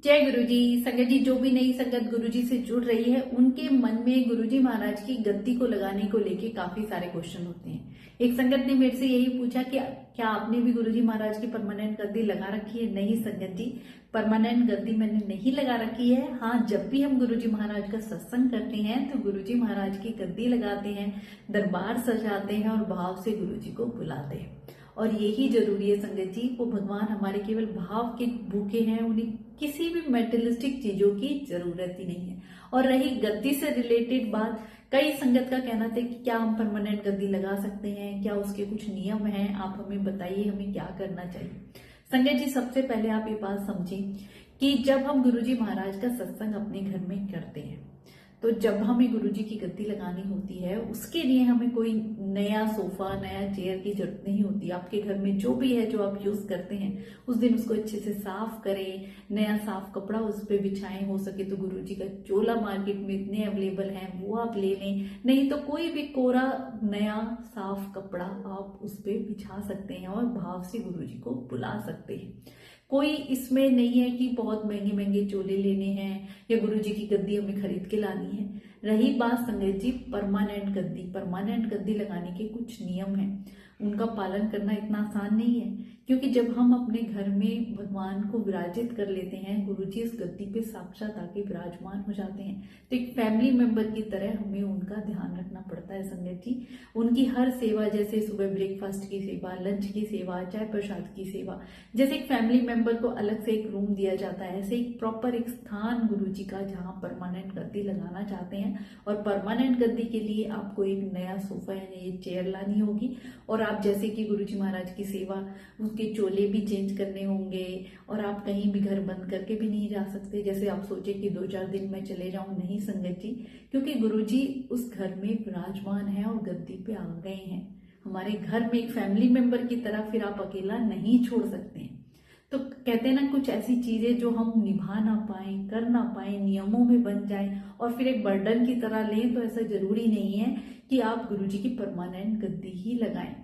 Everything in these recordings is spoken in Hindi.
जय गुरुजी। संगत जी, जो भी नई संगत गुरुजी से जुड़ रही है उनके मन में गुरुजी महाराज की गद्दी को लगाने को लेके काफी सारे क्वेश्चन होते हैं। एक संगत ने मेरे से यही पूछा कि क्या आपने भी गुरुजी महाराज की परमानेंट गद्दी लगा रखी है। नहीं संगत जी, परमानेंट गद्दी मैंने नहीं लगा रखी है। हाँ, जब भी हम गुरुजी महाराज का सत्संग करते हैं तो गुरुजी महाराज की गद्दी लगाते हैं, दरबार सजाते हैं और भाव से गुरुजी को बुलाते हैं। और यही जरूरी है संगत जी। वो भगवान हमारे केवल भाव के भूखे हैं, उन्हें किसी भी मेटेरियलिस्टिक चीजों की जरूरत ही नहीं है। और रही गद्दी से रिलेटेड बात, कई संगत का कहना था कि क्या हम परमानेंट गद्दी लगा सकते हैं, क्या उसके कुछ नियम हैं, आप हमें बताइए हमें क्या करना चाहिए। संगत जी, सबसे पहले आप ये बात समझें कि जब हम गुरुजी महाराज का सत्संग अपने घर में करते हैं तो जब हमें गुरुजी की गद्दी लगानी होती है उसके लिए हमें कोई नया सोफा, नया चेयर की जरूरत नहीं होती। आपके घर में जो भी है, जो आप यूज करते हैं, उस दिन उसको अच्छे से साफ करें, नया साफ कपड़ा उस पर बिछाएं। हो सके तो गुरुजी का चोला मार्केट में इतने अवेलेबल हैं वो आप ले लें, नहीं तो कोई भी कोरा नया साफ कपड़ा आप उस पर बिछा सकते हैं और भाव से गुरुजी को बुला सकते हैं। कोई इसमें नहीं है कि बहुत महंगे महंगे चोले लेने हैं या गुरुजी की गद्दी हमें खरीद के लानी है। रही बात संगत जी परमानेंट गद्दी लगाने के कुछ नियम हैं, उनका पालन करना इतना आसान नहीं है। क्योंकि जब हम अपने घर में भगवान को विराजित कर लेते हैं, गुरुजी इस गद्दी पे साक्षात आके विराजमान हो जाते हैं, तो एक फैमिली मेंबर की तरह हमें उनका ध्यान रखना पड़ता है संगत जी। उनकी हर सेवा, जैसे सुबह ब्रेकफास्ट की सेवा, लंच की सेवा, चाय प्रसाद की सेवा, जैसे एक फैमिली मेंबर को अलग से एक रूम दिया जाता है, ऐसे एक प्रॉपर एक स्थान गुरुजी का जहाँ परमानेंट गद्दी लगाना चाहते हैं। और परमानेंट गद्दी के लिए आपको एक नया सोफा यानी चेयर लानी होगी। और आप जैसे कि गुरुजी महाराज की सेवा, उसके चोले भी चेंज करने होंगे। और आप कहीं भी घर बंद करके भी नहीं जा सकते, जैसे आप सोचे कि 2-4 दिन में चले जाऊं, नहीं संगत जी, क्योंकि गुरुजी उस घर में विराजमान है और गद्दी पे आ गए हैं हमारे घर में एक फैमिली मेंबर की तरह। फिर आप अकेला नहीं छोड़ सकते हैं। तो कहते हैं ना, कुछ ऐसी चीजें जो हम निभा ना पाए, कर ना पाए, नियमों में बन जाए और फिर एक बर्डन की तरह लें, तो ऐसा जरूरी नहीं है कि आप गुरुजी की परमानेंट गद्दी ही लगाएं।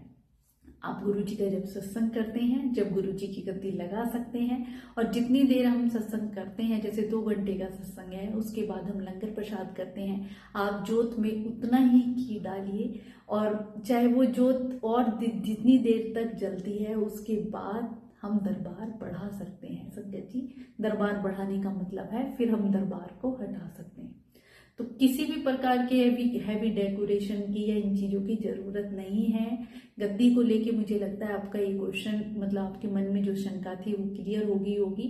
आप गुरुजी का जब सत्संग करते हैं, जब गुरुजी की गद्दी लगा सकते हैं। और जितनी देर हम सत्संग करते हैं, जैसे 2 घंटे का सत्संग है, उसके बाद हम लंगर प्रसाद करते हैं, आप जोत में उतना ही घी डालिए। और चाहे वो जोत और जितनी देर तक जलती है, उसके बाद हम दरबार बढ़ा सकते हैं संगत जी। दरबार बढ़ाने का मतलब है फिर हम दरबार को हटा सकते हैं। तो किसी भी प्रकार के हैवी डेकोरेशन की या इन चीजों की जरूरत नहीं है। गद्दी को लेके मुझे लगता है आपका ये क्वेश्चन, मतलब आपके मन में जो शंका थी वो क्लियर होगी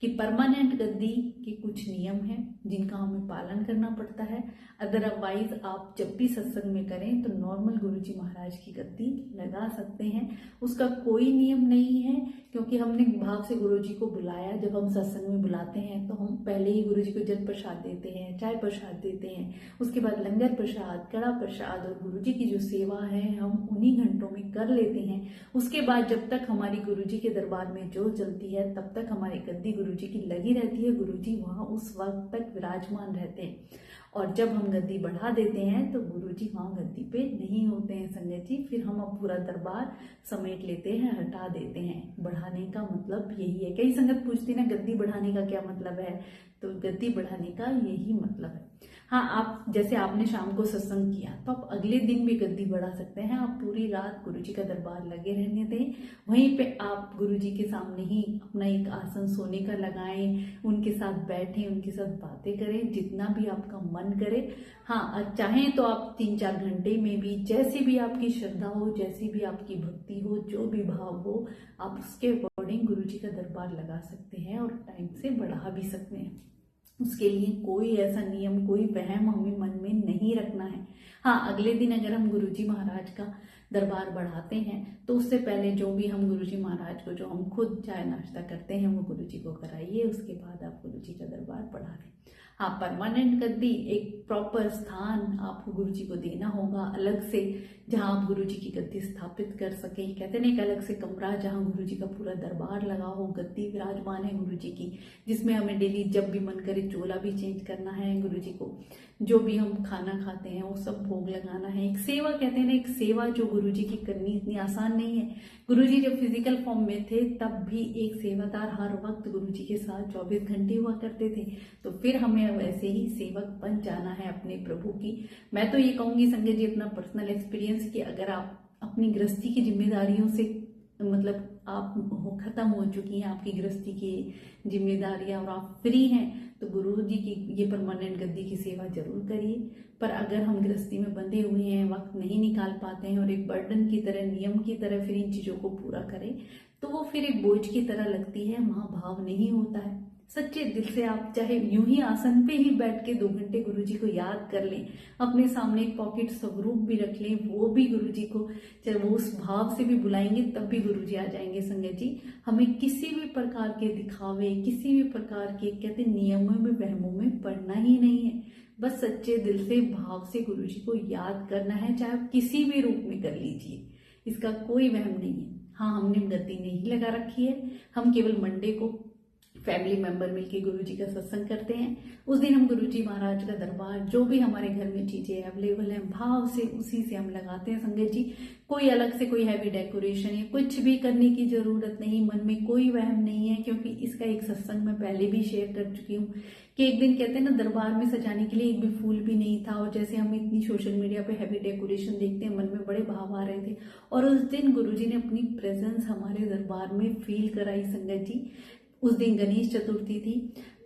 कि परमानेंट गद्दी के कुछ नियम हैं जिनका हमें पालन करना पड़ता है। अदरवाइज आप जब भी सत्संग में करें तो नॉर्मल गुरुजी महाराज की गद्दी लगा सकते हैं, उसका कोई नियम नहीं है। क्योंकि हमने भाव से गुरुजी को बुलाया, जब हम सत्संग में बुलाते हैं तो हम पहले ही गुरुजी को जल प्रसाद देते हैं, चाय प्रसाद देते हैं, उसके बाद लंगर प्रसाद, कड़ा प्रसाद और गुरुजी की जो सेवा है हम उन्हीं घंटों में कर लेते हैं। उसके बाद जब तक हमारी गुरुजी के दरबार में जोत जलती है तब तक हमारी गद्दी गुरुजी की लगी रहती है, गुरुजी वहां उस वक्त तक विराजमान रहते हैं। और जब हम गद्दी बढ़ा देते हैं तो गुरुजी वहां गद्दी पे नहीं होते हैं संगत जी। फिर हम अब पूरा दरबार समेट लेते हैं, हटा देते हैं। बढ़ाने का मतलब यही है। कई संगत पूछती ना गद्दी बढ़ाने का क्या मतलब है, तो गद्दी बढ़ाने का यही मतलब है। हाँ, आप जैसे आपने शाम को सत्संग किया तो आप अगले दिन भी गद्दी बढ़ा सकते हैं। आप पूरी रात गुरुजी का दरबार लगे रहने दें, वहीं पे आप गुरुजी के सामने ही अपना एक आसन सोने का लगाएं, उनके साथ बैठें, उनके साथ बातें करें, जितना भी आपका मन करे। हाँ, चाहें तो आप 3-4 घंटे में भी, जैसी भी आपकी श्रद्धा हो, जैसी भी आपकी भक्ति हो, जो भी भाव हो, आप उसके अकॉर्डिंग गुरुजी का दरबार लगा सकते हैं और टाइम से बढ़ा भी सकते हैं। उसके लिए कोई ऐसा नियम, कोई वहम हमें मन में नहीं रखना है। हाँ, अगले दिन अगर हम गुरुजी महाराज का दरबार बढ़ाते हैं तो उससे पहले जो भी हम गुरुजी महाराज को, जो हम खुद चाय नाश्ता करते हैं, वो गुरुजी को कराइए। उसके बाद आप गुरुजी का दरबार बढ़ा लें। हाँ, परमानेंट गद्दी, एक प्रॉपर स्थान आपको गुरुजी को देना होगा अलग से, जहां आप गुरुजी की गद्दी स्थापित कर सके। कहते हैं ना, एक अलग से कमरा जहां गुरुजी का पूरा दरबार लगा हो, गद्दी विराजमान है गुरुजी की, जिसमें हमें डेली जब भी मन करे चोला भी चेंज करना है गुरुजी को, जो भी हम खाना खाते हैं वो सब भोग लगाना है। एक सेवा, कहते हैं ना, एक सेवा जो गुरुजी की करनी इतनी आसान नहीं है। गुरुजी जब फिजिकल फॉर्म में थे तब भी एक सेवादार हर वक्त गुरुजी के साथ 24 घंटे हुआ करते थे, तो फिर हमें वैसे ही सेवक बन जाना है अपने प्रभु की। मैं तो ये कहूंगी संजय जी, अपना पर्सनल एक्सपीरियंस, कि अगर आप अपनी गृहस्थी की जिम्मेदारियों से, मतलब आप खत्म हो चुकी हैं आपकी गृहस्थी की जिम्मेदारियां और आप फ्री हैं, तो गुरु जी की ये परमानेंट गद्दी की सेवा जरूर करिए। पर अगर हम गृहस्थी में बंधे हुए हैं, वक्त नहीं निकाल पाते हैं और एक बर्डन की तरह, नियम की तरह फिर इन चीजों को पूरा करें, तो वो फिर एक बोझ की तरह लगती है, महाभाव नहीं होता है। सच्चे दिल से आप चाहे यूं ही आसन पे ही बैठ के 2 घंटे गुरुजी को याद कर लें, अपने सामने एक पॉकेट स्वरूप भी रख लें, वो भी गुरुजी को चाहे वो उस भाव से भी बुलाएंगे तब भी गुरुजी आ जाएंगे। संगत जी, हमें किसी भी प्रकार के दिखावे, किसी भी प्रकार के, कहते नियमों में, वहमों में पड़ना ही नहीं है। बस सच्चे दिल से भाव से गुरुजी को याद करना है, चाहे आप किसी भी रूप में कर लीजिए, इसका कोई वहम नहीं है। हाँ, हमने गद्दी नहीं लगा रखी है, हम केवल मंडे को फैमिली मेंबर मिलके गुरुजी का सत्संग करते हैं। उस दिन हम गुरुजी महाराज का दरबार, जो भी हमारे घर में चीजें अवेलेबल हैं, भाव से उसी से हम लगाते हैं। संगत जी, कोई अलग से कोई हैवी डेकोरेशन या कुछ भी करने की जरूरत नहीं, मन में कोई वहम नहीं है, क्योंकि इसका एक सत्संग मैं पहले भी शेयर कर चुकी हूँ कि एक दिन, कहते हैं ना, दरबार में सजाने के लिए एक भी फूल भी नहीं था, और जैसे हम इतनी सोशल मीडिया पे हैवी डेकोरेशन देखते हैं, मन में बड़े भाव आ रहे थे, और उस दिन गुरुजी ने अपनी प्रेजेंस हमारे दरबार में फील कराई। संगत जी, उस दिन गणेश चतुर्थी थी,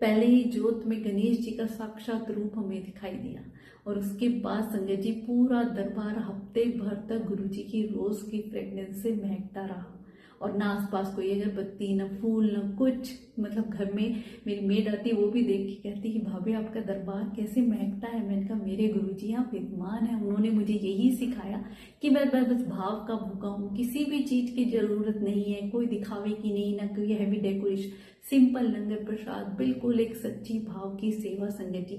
पहले ही ज्योत में गणेश जी का साक्षात रूप हमें दिखाई दिया, और उसके बाद संगत जी पूरा दरबार हफ्ते भर तक गुरुजी की रोज की फ्रेग्रेंस से महकता रहा, और ना आसपास कोई अगरबत्ती, ना फूल, ना कुछ। मतलब घर में मेरी मेड आती, वो भी देख के कहती कि भाभी आपका दरबार कैसे महकता है। मैंने कहा मेरे गुरुजी यहाँ विद्यमान है, उन्होंने मुझे यही सिखाया कि मैं बस भाव का भूखा हूँ, किसी भी चीज की जरूरत नहीं है, कोई दिखावे की नहीं, ना कोई हैवी डेकोरेशन, सिंपल लंगर प्रसाद, बिल्कुल एक सच्ची भाव की सेवा। संगत जी,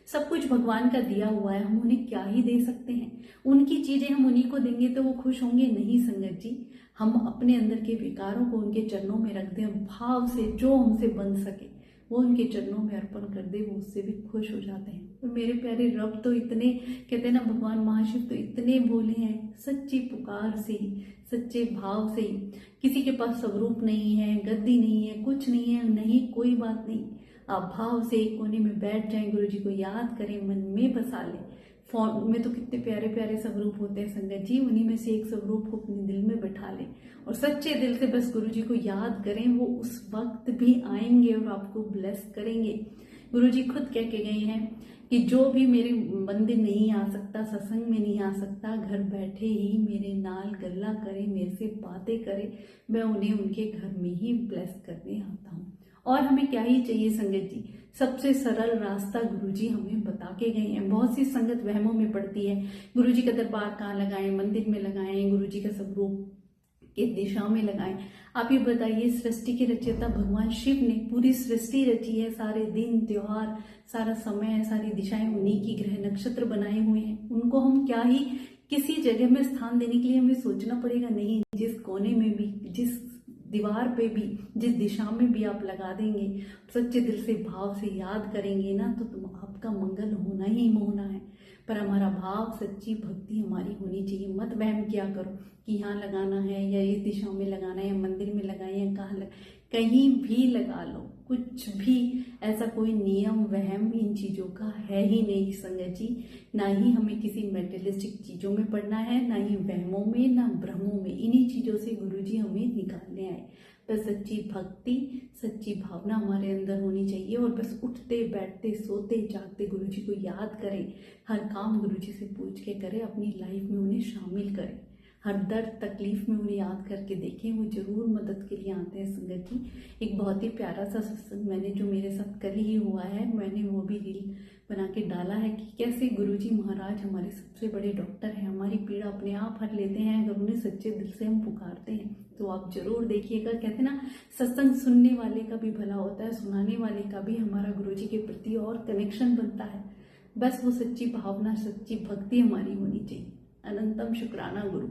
सब कुछ भगवान का दिया हुआ है, हम उन्हें क्या ही दे सकते हैं। उनकी चीजें हम उन्हीं को देंगे तो वो खुश होंगे? नहीं संगत जी, हम अपने अंदर के विकारों को उनके चरणों में रख दें, भाव से जो हमसे बन सके वो उनके चरणों में अर्पण कर दे, वो उससे भी खुश हो जाते हैं। और मेरे प्यारे रब तो इतने, कहते हैं ना, भगवान महाशिव तो इतने भोले हैं, सच्ची पुकार से ही, सच्चे भाव से ही। किसी के पास स्वरूप नहीं है, गद्दी नहीं है, कुछ नहीं है, नहीं कोई बात नहीं, आप भाव से एक कोने में बैठ जाएं, गुरु जी को याद करें, मन में बसा लें। फोन में तो कितने प्यारे प्यारे स्वरूप होते हैं संगत जी, उन्हीं में से एक स्वरूप को अपने दिल में बैठा लें और सच्चे दिल से बस गुरु जी को याद करें। वो उस वक्त भी आएंगे और आपको ब्लेस करेंगे। गुरु जी खुद कह के गए हैं कि जो भी मेरे मंदिर नहीं आ सकता, सत्संग में नहीं आ सकता, घर बैठे ही मेरे नाल गल्ला करे, मेरे से बातें करे, मैं उन्हें उनके घर में ही ब्लेस करने आता हूँ। और हमें क्या ही चाहिए संगत जी, सबसे सरल रास्ता गुरुजी हमें बता के गए हैं। बहुत सी संगत वहमों में पड़ती है, गुरुजी का दरबार कहाँ लगाएं, मंदिर में लगाएं, गुरुजी का स्वरूप किस दिशा में लगाएं। आप ये बताइए, सृष्टि के रचयिता भगवान शिव ने पूरी सृष्टि रची है, सारे दिन त्योहार, सारा समय, सारी दिशाएं उन्हीं की ग्रह नक्षत्र बनाए हुए हैं। उनको हम क्या ही किसी जगह में स्थान देने के लिए हमें सोचना पड़ेगा? नहीं, जिस कोने में भी, जिस दीवार पे भी, जिस दिशा में भी आप लगा देंगे, सच्चे दिल से भाव से याद करेंगे ना, तो आपका मंगल होना ही होना है। पर हमारा भाव, सच्ची भक्ति हमारी होनी चाहिए। मत वहम किया करो कि यहाँ लगाना है या इस दिशा में लगाना है या मंदिर में लगाए या कहाँ कहीं भी लगा लो, कुछ भी ऐसा कोई नियम वहम इन चीजों का है ही नहीं संगत जी। ना ही हमें किसी मेटेरियलिस्टिक चीजों में पड़ना है, ना ही वहमों में, ना भ्रमों में। इन्हीं चीजों से गुरुजी हमें निकालने आए। बस सच्ची भक्ति, सच्ची भावना हमारे अंदर होनी चाहिए और बस उठते बैठते सोते जागते गुरुजी को याद करें, हर काम गुरुजी से पूछ के करें, अपनी लाइफ में उन्हें शामिल करें। हर दर्द तकलीफ में उन्हें याद करके देखें, वो जरूर मदद के लिए आते हैं संगत जी। एक बहुत ही प्यारा सा सत्संग मैंने जो मेरे साथ कल ही हुआ है, मैंने वो भी रील बना के डाला है कि कैसे गुरुजी महाराज हमारे सबसे बड़े डॉक्टर हैं, हमारी पीड़ा अपने आप हर लेते हैं अगर उन्हें सच्चे दिल से हम पुकारते हैं। तो आप जरूर देखिएगा। कहते हैं ना, सत्संग सुनने वाले का भी भला होता है, सुनाने वाले का भी हमारा गुरुजी के प्रति और कनेक्शन बनता है। बस वो सच्ची भावना, सच्ची भक्ति हमारी होनी चाहिए। अनंतम शुक्राना गुरु।